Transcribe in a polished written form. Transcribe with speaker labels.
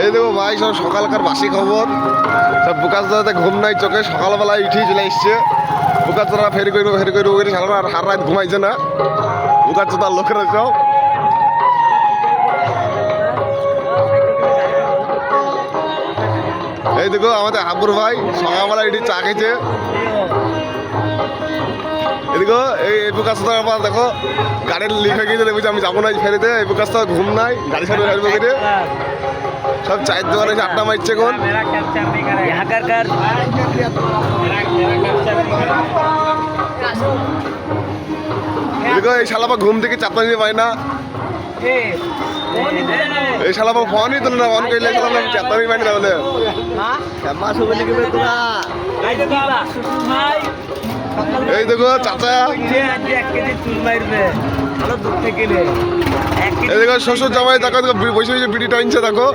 Speaker 1: এই দেখো ভাই, সব সকালকার বাসি খবর। সব বুকাচোদাতে ঘুম নাই চোখে, সকালবেলায় উঠি চলে এসছে। বুকাচোদা ফেরি করবো সারা হার রাত ঘুমাইছে না বুকাচোদার লোকেরা সব। এই দেখো আমাদের হাবুর ভাই সকালবেলা এটি চা খেয়েছে। এদিকে এই বুকাচোদার আবার দেখো গাড়ির লিক হয়ে গিয়েছে, দেখছি আমি যাবো না ফেরিতে। এই বুকাচোদা ঘুম নাই, গাড়ি সাথে ফেরবো কেটে সব চায়ের দোকানে এসে আড্ডা মারছে এখন। দেখো এই শালাপা ঘুম থেকে চাপা নিতে পারি না, এই শালাপা ফোনই তুলে না, ফোন করলে চাপা নিতে পারি না। তাহলে এই দেখো চাচা, এই দেখো শ্বশুর জামাই দেখো বসে বসে বিড়ি টাইনছে দেখো।